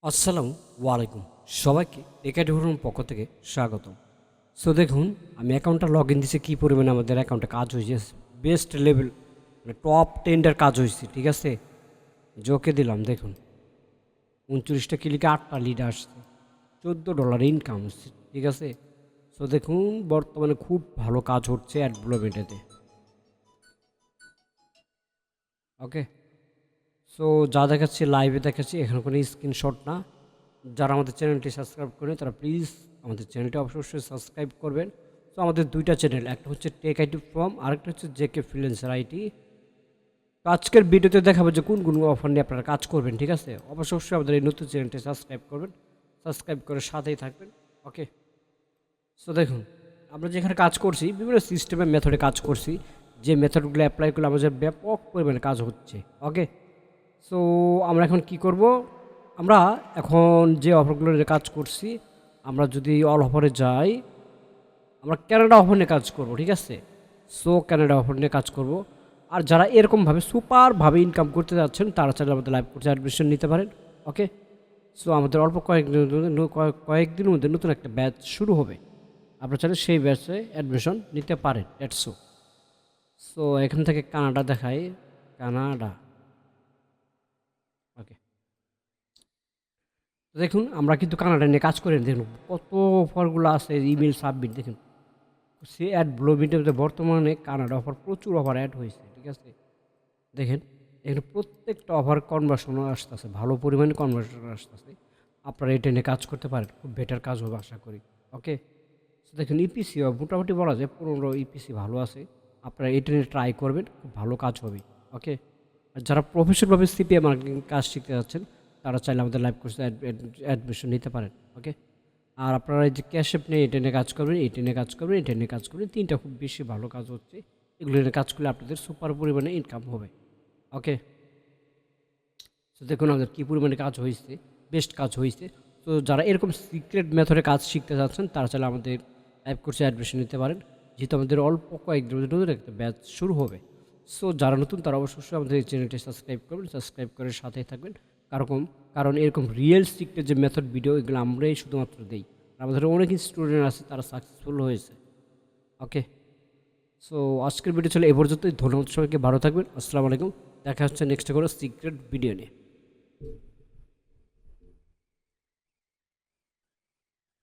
আসসালামু আলাইকুম সবাইকে একাডেমির পক্ষ থেকে স্বাগতম। সো দেখুন আমি অ্যাকাউন্টটা লগ ইন দিয়েছি, কী পরিমাণে আমাদের অ্যাকাউন্টে কাজ হয়েছে, বেস্ট লেভেল মানে টপ 10টার কাজ হয়েছে। ঠিক আছে, জোকে দিলাম দেখুন 29টা ক্লিকে 8টা লিড আসছে, $14 ইনকাম হচ্ছে। ঠিক আছে, সো দেখুন বর্তমানে খুব ভালো কাজ হচ্ছে অ্যাডভেলপমেন্টেতে। ওকে, সো যা দেখাচ্ছি লাইভে দেখাচ্ছি, এখানে কোনো স্ক্রিনশট না। যারা আমাদের চ্যানেলটি সাবস্ক্রাইব করেন তারা প্লিজ আমাদের চ্যানেলটি অবশ্যই সাবস্ক্রাইব করবেন। তো আমাদের দুইটা চ্যানেল, একটা হচ্ছে টেক আইটি ফর্ম, আরেকটা হচ্ছে জেকে ফ্রিল্যান্সার আইটি। তো আজকের ভিডিওতে দেখাবো যে কোন কোন অফার নিয়ে আপনারা কাজ করবেন। ঠিক আছে, অবশ্যই আমাদের এই নতুন চ্যানেলটি সাবস্ক্রাইব করবেন, সাবস্ক্রাইব করে সাথেই থাকবেন। ওকে, সো দেখুন আমরা যেখানে কাজ করছি বিভিন্ন সিস্টেমের মেথডে কাজ করছি, যে মেথডগুলো অ্যাপ্লাই করলে আমাদের ব্যাপক পরিমাণে কাজ হচ্ছে। ওকে, সো আমরা এখন কি করব, আমরা এখন যে অফারগুলো নিয়ে কাজ করছি, আমরা যদি অল অফারে যাই, আমরা ক্যানাডা অফার নিয়ে কাজ করব। ঠিক আছে, সো ক্যানাডা অফার নিয়ে কাজ করব। আর যারা এরকমভাবে সুপারভাবে ইনকাম করতে যাচ্ছেন তারা চাইলে আমাদের লাইভ কোর্সে অ্যাডমিশন নিতে পারেন। ওকে, সো আমাদের অল্প কয়েকদিনের মধ্যে নতুন একটা ব্যাচ শুরু হবে, আপনারা চাইলে সেই ব্যাচে অ্যাডমিশন নিতে পারেন। That's so. সো এখান থেকে কানাডা দেখাই, কানাডা। ওকে, দেখুন আমরা কিন্তু কানাডা নিয়ে কাজ করি না। দেখুন কত অফারগুলো আছে, ইমেল সাবমিট দেখুন, সে অ্যাড ব্লোমিটের মধ্যে বর্তমানে কানাডা অফার প্রচুর অফার অ্যাড হয়েছে। ঠিক আছে, দেখেন এখানে প্রত্যেকটা অফার কনভার্সনও আসতেছে, ভালো পরিমাণে কনভার্সন আসতেছে। আপনারা এটা নিয়ে কাজ করতে পারেন, খুব বেটার কাজ হবে আশা করি। ওকে, দেখুন ইপিসি মোটামুটি বলা যায় 15 ইপিসি ভালো আছে, আপনারা এটা নিয়ে ট্রাই করবেন, খুব ভালো কাজ হবে। ওকে, আর যারা প্রফেশনালভাবে সিপিএ মার্কেটিং কাজ শিখতে যাচ্ছেন তারা চাইলে আমাদের লাইভ কোর্সে অ্যাডমিশন নিতে পারেন। ওকে, আর আপনারা এই যে ক্যাশ অ্যাপ নিয়ে এটা নিয়ে কাজ করবেন, এটা নিয়ে কাজ করবেন, এটা নিয়ে কাজ করবেন, তিনটা খুব বেশি ভালো কাজ হচ্ছে। এগুলো নিয়ে কাজ করলে আপনাদের সুপার পরিমাণে ইনকাম হবে। ওকে, তো দেখুন আমাদের কী পরিমাণে কাজ হয়েছে, বেস্ট কাজ হয়েছে। তো যারা এরকম সিক্রেট মেথডে কাজ শিখতে যাচ্ছেন তারা চাইলে আমাদের লাইভ কোর্সে অ্যাডমিশন নিতে পারেন, যেহেতু আমাদের অল্প কয়েকদিন নতুন একটা ব্যাচ শুরু হবে। সো যারা নতুন তারা অবশ্যই আমাদের এই চ্যানেলটি সাবস্ক্রাইব করবেন, সাবস্ক্রাইব করে সাথেই থাকবেন। কারণ এরকম রিয়েল সিক্রেট যে মেথড ভিডিও এগুলো আমরাই শুধুমাত্র দিই, আর আমাদের অনেক স্টুডেন্ট আছে তারা সাকসেসফুল হয়েছে। ওকে, সো আজকের ভিডিও ছিল এ পর্যন্তই। ধন্যবাদ সবাইকে, ভালো থাকবেন। আসসালামু আলাইকুম, দেখা হচ্ছে নেক্সট কোনো সিক্রেট ভিডিও নিয়ে।